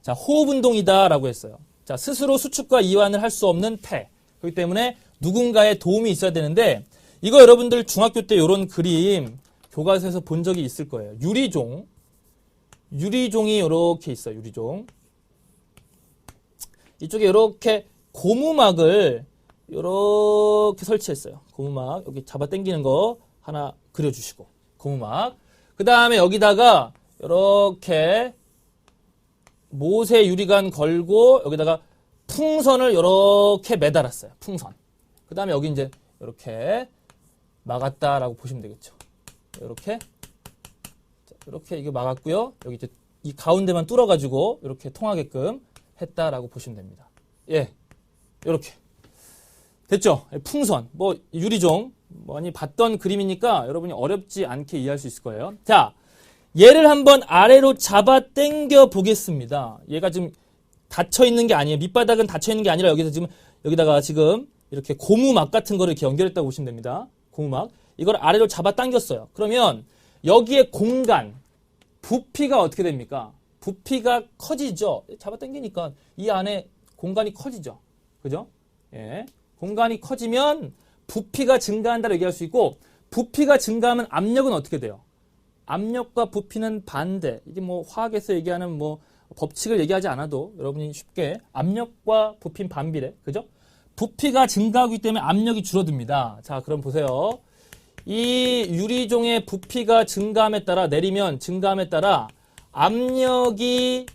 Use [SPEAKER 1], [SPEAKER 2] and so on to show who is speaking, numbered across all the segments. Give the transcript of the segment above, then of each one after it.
[SPEAKER 1] 자, 호흡운동이다라고 했어요. 자, 스스로 수축과 이완을 할 수 없는 폐. 그렇기 때문에 누군가의 도움이 있어야 되는데 이거 여러분들 중학교 때 이런 그림 교과서에서 본 적이 있을 거예요. 유리종이 이렇게 있어요. 유리종. 이쪽에 이렇게 고무막을 이렇게 설치했어요. 고무막 여기 잡아 당기는 거 하나 그려주시고 고무막. 그 다음에 여기다가 이렇게 모세 유리관 걸고 여기다가 풍선을 이렇게 매달았어요. 풍선. 그 다음에 여기 이제 이렇게 막았다라고 보시면 되겠죠. 이렇게 이게 막았고요. 여기 이제 이 가운데만 뚫어가지고 이렇게 통하게끔 했다라고 보시면 됩니다. 예, 이렇게 됐죠. 풍선, 뭐 유리종 많이 봤던 그림이니까 여러분이 어렵지 않게 이해할 수 있을 거예요. 자, 얘를 한번 아래로 잡아 당겨 보겠습니다. 얘가 지금 닫혀 있는 게 아니에요. 밑바닥은 닫혀 있는 게 아니라 여기다가 지금 이렇게 고무막 같은 거를 이렇게 연결했다고 보시면 됩니다. 고무막. 이걸 아래로 잡아 당겼어요. 그러면 여기에 공간, 부피가 어떻게 됩니까? 부피가 커지죠. 잡아 당기니까 이 안에 공간이 커지죠. 그죠? 예. 공간이 커지면 부피가 증가한다고 얘기할 수 있고, 부피가 증가하면 압력은 어떻게 돼요? 압력과 부피는 반대. 이게 뭐 화학에서 얘기하는 뭐 법칙을 얘기하지 않아도 여러분이 쉽게 압력과 부피는 반비례. 그죠? 부피가 증가하기 때문에 압력이 줄어듭니다. 자, 그럼 보세요. 이 유리종의 부피가 증가함에 따라 내리면 증가함에 따라 압력이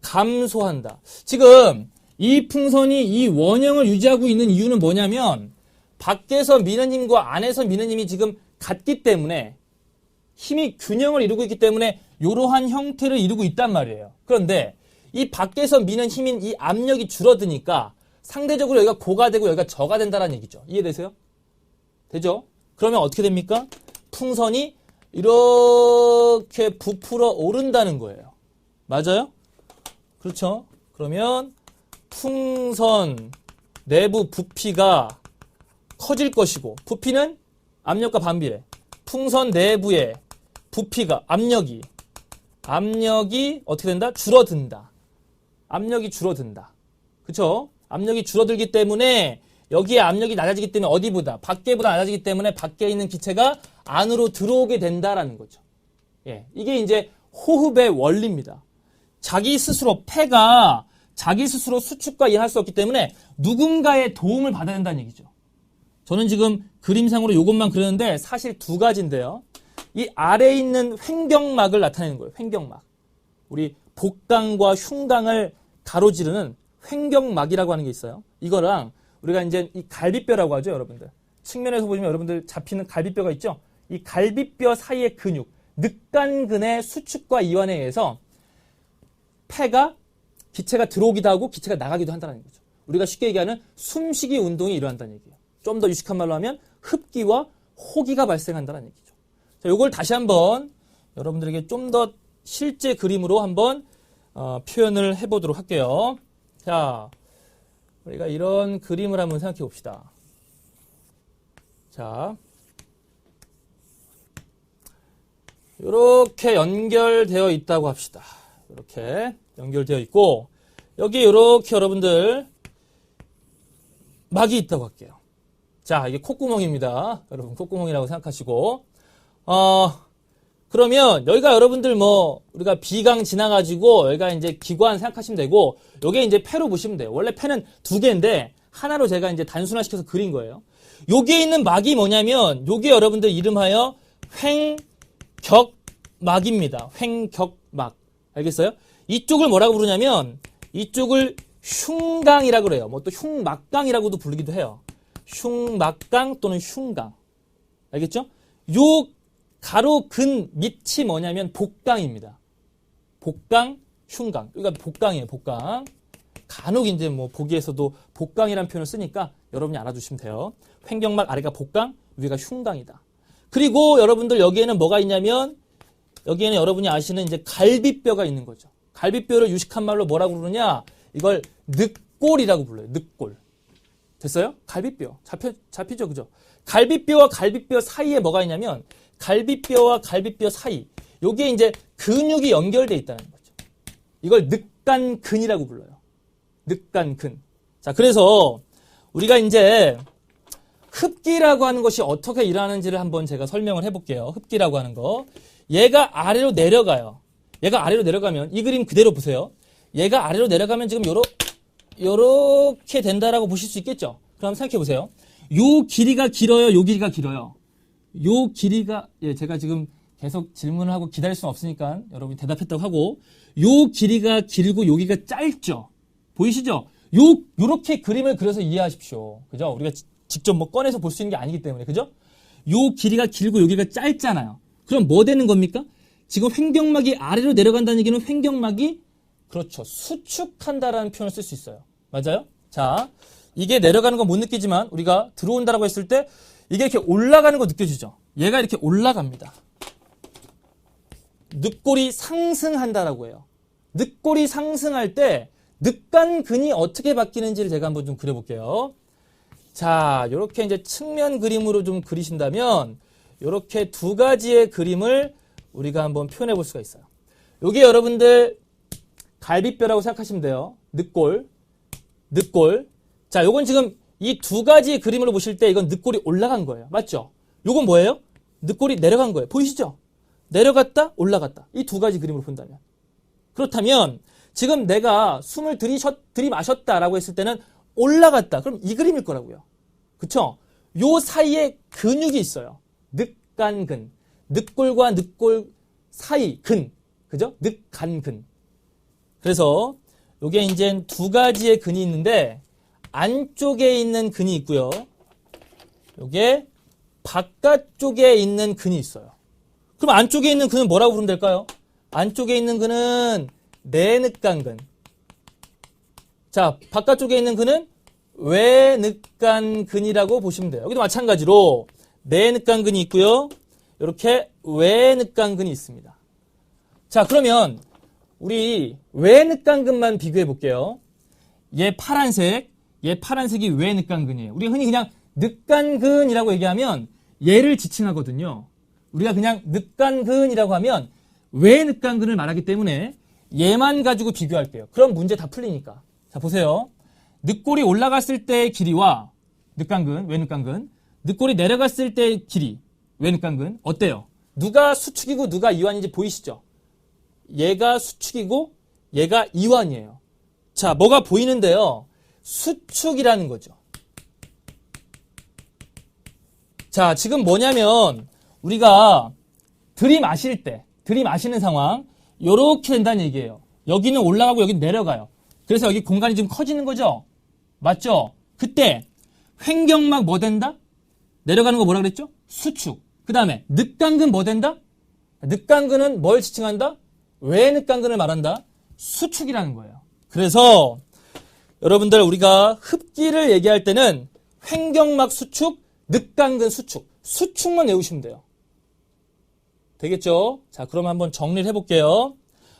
[SPEAKER 1] 감소한다. 지금 이 풍선이 이 원형을 유지하고 있는 이유는 뭐냐면 밖에서 미는 힘과 안에서 미는 힘이 지금 같기 때문에 힘이 균형을 이루고 있기 때문에 이러한 형태를 이루고 있단 말이에요. 그런데 이 밖에서 미는 힘인 이 압력이 줄어드니까 상대적으로 여기가 고가 되고 여기가 저가 된다는 얘기죠. 이해되세요? 되죠? 그러면 어떻게 됩니까? 풍선이 이렇게 부풀어 오른다는 거예요. 맞아요? 그렇죠? 그러면 풍선 내부 부피가 커질 것이고 부피는 압력과 반비례. 풍선 내부의 부피가 압력이 어떻게 된다? 줄어든다. 압력이 줄어든다. 그렇죠? 압력이 줄어들기 때문에 여기에 압력이 낮아지기 때문에 어디보다 밖에보다 낮아지기 때문에 밖에 있는 기체가 안으로 들어오게 된다라는 거죠. 예, 이게 이제 호흡의 원리입니다. 자기 스스로 폐가 자기 스스로 수축과 이완할 수 없기 때문에 누군가의 도움을 받아야 된다는 얘기죠. 저는 지금 그림상으로 이것만 그렸는데 사실 두 가지인데요. 이 아래에 있는 횡격막을 나타내는 거예요. 횡격막. 우리 복강과 흉강을 가로지르는 횡격막이라고 하는 게 있어요. 이거랑 우리가 이제 이 갈비뼈라고 하죠, 여러분들. 측면에서 보시면 여러분들 잡히는 갈비뼈가 있죠? 이 갈비뼈 사이의 근육, 늑간근의 수축과 이완에 의해서 폐가 기체가 들어오기도 하고 기체가 나가기도 한다는 거죠. 우리가 쉽게 얘기하는 숨쉬기 운동이 일어난다는 얘기예요. 좀 더 유식한 말로 하면 흡기와 호기가 발생한다는 얘기죠. 자, 요걸 다시 한번 여러분들에게 좀 더 실제 그림으로 한번 표현을 해보도록 할게요. 자, 우리가 이런 그림을 한번 생각해 봅시다. 자, 이렇게 연결되어 있다고 합시다. 이렇게 연결되어 있고 여기 이렇게 여러분들 막이 있다고 할게요. 자, 이게 콧구멍입니다. 여러분 콧구멍이라고 생각하시고 그러면 여기가 여러분들 뭐 우리가 비강 지나가지고 여기가 이제 기관 생각하시면 되고 요게 이제 폐로 보시면 돼요. 원래 폐는 두 개인데 하나로 제가 이제 단순화시켜서 그린 거예요. 여기에 있는 막이 뭐냐면 요게 여러분들 이름하여 횡격막입니다. 횡격막. 알겠어요? 이쪽을 뭐라고 부르냐면 이쪽을 흉강이라고 그래요. 뭐 또 흉막강이라고도 부르기도 해요. 흉막강 또는 흉강. 알겠죠? 요 가로 근 밑이 뭐냐면 복강입니다. 복강, 흉강. 그러니까 복강이에요, 복강. 간혹 이제 뭐 보기에서도 복강이라는 표현을 쓰니까 여러분이 알아두시면 돼요. 횡격막 아래가 복강, 위가 흉강이다. 그리고 여러분들 여기에는 뭐가 있냐면 여기에는 여러분이 아시는 이제 갈비뼈가 있는 거죠. 갈비뼈를 유식한 말로 뭐라고 부르냐? 이걸 늑골이라고 불러요. 늑골. 됐어요? 갈비뼈. 잡히죠, 그죠? 갈비뼈와 갈비뼈 사이에 뭐가 있냐면 갈비뼈와 갈비뼈 사이. 여기에 이제 근육이 연결되어 있다는 거죠. 이걸 늑간근이라고 불러요. 늑간근. 자, 그래서 우리가 이제 흡기라고 하는 것이 어떻게 일어나는지를 한번 제가 설명을 해볼게요. 흡기라고 하는 거. 얘가 아래로 내려가요. 얘가 아래로 내려가면 이 그림 그대로 보세요. 얘가 아래로 내려가면 지금 요렇게 된다라고 보실 수 있겠죠? 그럼 생각해 보세요. 요 길이가 길어요? 요 길이가 길어요? 요 길이가, 예, 제가 지금 계속 질문을 하고 기다릴 수는 없으니까 여러분이 대답했다고 하고, 요 길이가 길고 요 길이가 짧죠? 보이시죠? 요렇게 그림을 그려서 이해하십시오. 그죠? 우리가 직접 뭐 꺼내서 볼 수 있는 게 아니기 때문에, 그죠? 요 길이가 길고 요 길이가 짧잖아요. 그럼 뭐 되는 겁니까? 지금 횡격막이 아래로 내려간다는 얘기는 횡격막이, 그렇죠, 수축한다라는 표현을 쓸 수 있어요. 맞아요? 자, 이게 내려가는 건 못 느끼지만 우리가 들어온다라고 했을 때 이게 이렇게 올라가는 거 느껴지죠? 얘가 이렇게 올라갑니다. 늑골이 상승한다라고 해요. 늑골이 상승할 때 늑간근이 어떻게 바뀌는지를 제가 한번 좀 그려볼게요. 자, 요렇게 이제 측면 그림으로 좀 그리신다면 요렇게 두 가지의 그림을 우리가 한번 표현해 볼 수가 있어요. 요게 여러분들 갈비뼈라고 생각하시면 돼요. 늑골. 자, 요건 지금 이 두 가지 그림으로 보실 때 이건 늑골이 올라간 거예요. 맞죠? 요건 뭐예요? 늑골이 내려간 거예요. 보이시죠? 내려갔다, 올라갔다. 이 두 가지 그림으로 본다면. 그렇다면 지금 내가 숨을 들이마셨다라고 했을 때는 올라갔다. 그럼 이 그림일 거라고요. 그쵸? 요 사이에 근육이 있어요. 늑간근. 늑골과 늑골 사이 근. 그죠? 늑간근. 그래서 요게 이제 두 가지의 근이 있는데 안쪽에 있는 근이 있고요. 요게 바깥쪽에 있는 근이 있어요. 그럼 안쪽에 있는 근은 뭐라고 부르면 될까요? 안쪽에 있는 근은 내늑간근. 자, 바깥쪽에 있는 근은 외늑간근이라고 보시면 돼요. 여기도 마찬가지로 내늑간근이 있고요. 이렇게 외늑간근이 있습니다. 자, 그러면 우리 외늑간근만 비교해 볼게요. 얘 파란색이 외늑간근이에요. 우리가 흔히 그냥 늑간근이라고 얘기하면 얘를 지칭하거든요. 우리가 그냥 늑간근이라고 하면 외늑간근을 말하기 때문에 얘만 가지고 비교할게요. 그럼 문제 다 풀리니까. 자, 보세요. 늑골이 올라갔을 때의 길이와 늑간근, 외늑간근, 늑골이 내려갔을 때의 길이, 외늑간근, 어때요? 누가 수축이고 누가 이완인지 보이시죠? 얘가 수축이고 얘가 이완이에요. 자, 뭐가 보이는데요? 수축이라는 거죠. 자, 지금 뭐냐면 우리가 들이마시는 상황, 요렇게 된다는 얘기예요. 여기는 올라가고 여기는 내려가요. 그래서 여기 공간이 좀 커지는 거죠? 맞죠? 그때 횡격막 뭐 된다? 내려가는 거 뭐라 그랬죠? 수축. 그 다음에 늑간근 뭐 된다? 늑간근은 뭘 지칭한다? 외늑간근을 말한다? 수축이라는 거예요. 그래서 여러분들 우리가 흡기를 얘기할 때는 횡격막 수축, 늑간근 수축. 수축만 외우시면 돼요. 되겠죠? 자, 그럼 한번 정리를 해볼게요.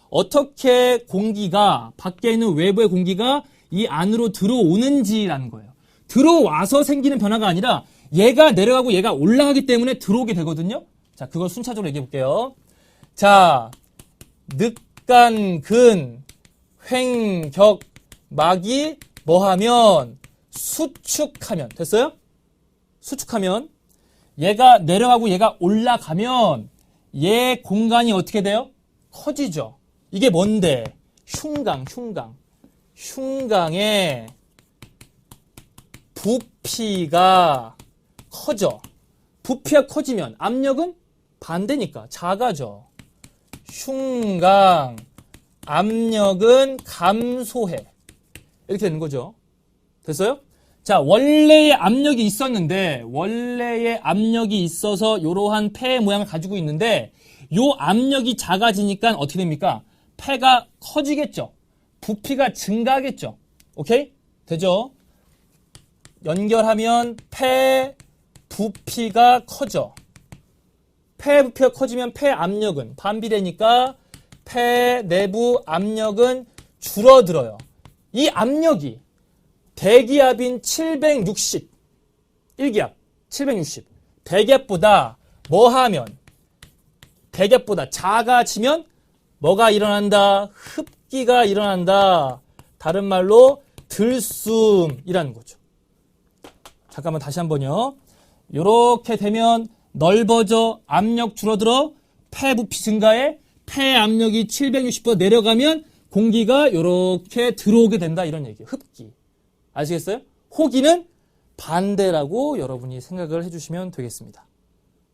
[SPEAKER 1] 어떻게 공기가, 밖에 있는 외부의 공기가 이 안으로 들어오는지라는 거예요. 들어와서 생기는 변화가 아니라 얘가 내려가고 얘가 올라가기 때문에 들어오게 되거든요. 자, 그걸 순차적으로 얘기해 볼게요. 자, 늑간근, 횡격막이 뭐하면? 수축하면. 됐어요? 수축하면 얘가 내려가고 얘가 올라가면 얘 공간이 어떻게 돼요? 커지죠. 이게 뭔데? 흉강. 흉강의 부피가 커져. 부피가 커지면 압력은 반대니까 작아져. 흉강 압력은 감소해. 이렇게 되는 거죠. 됐어요? 자, 원래의 압력이 있어서 이러한 폐 모양을 가지고 있는데 요 압력이 작아지니까 어떻게 됩니까? 폐가 커지겠죠. 부피가 증가하겠죠. 오케이? 되죠? 연결하면 폐 부피가 커져. 폐 부피가 커지면 폐 압력은 반비례니까 폐 내부 압력은 줄어들어요. 이 압력이 대기압인 760, 1기압 760, 대기압보다 대기압보다 작아지면 뭐가 일어난다? 흡기가 일어난다. 다른 말로 들숨이라는 거죠. 잠깐만 다시 한번요. 이렇게 되면 넓어져 압력 줄어들어 폐 부피 증가에 폐 압력이 760보 내려가면 공기가 이렇게 들어오게 된다 이런 얘기예요. 흡기. 아시겠어요? 호기는 반대라고 여러분이 생각을 해주시면 되겠습니다.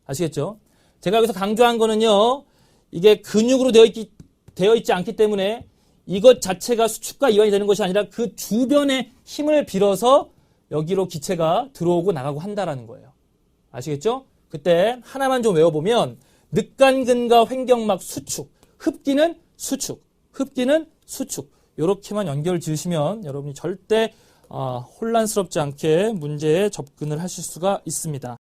[SPEAKER 1] 아시겠죠? 제가 여기서 강조한 거는요. 이게 근육으로 되어 있지 않기 때문에 이것 자체가 수축과 이완이 되는 것이 아니라 그 주변의 힘을 빌어서 여기로 기체가 들어오고 나가고 한다라는 거예요. 아시겠죠? 그때 하나만 좀 외워보면 늑간근과 횡격막 수축, 흡기는 수축, 흡기는 수축 이렇게만 연결 지으시면 여러분이 절대 혼란스럽지 않게 문제에 접근을 하실 수가 있습니다.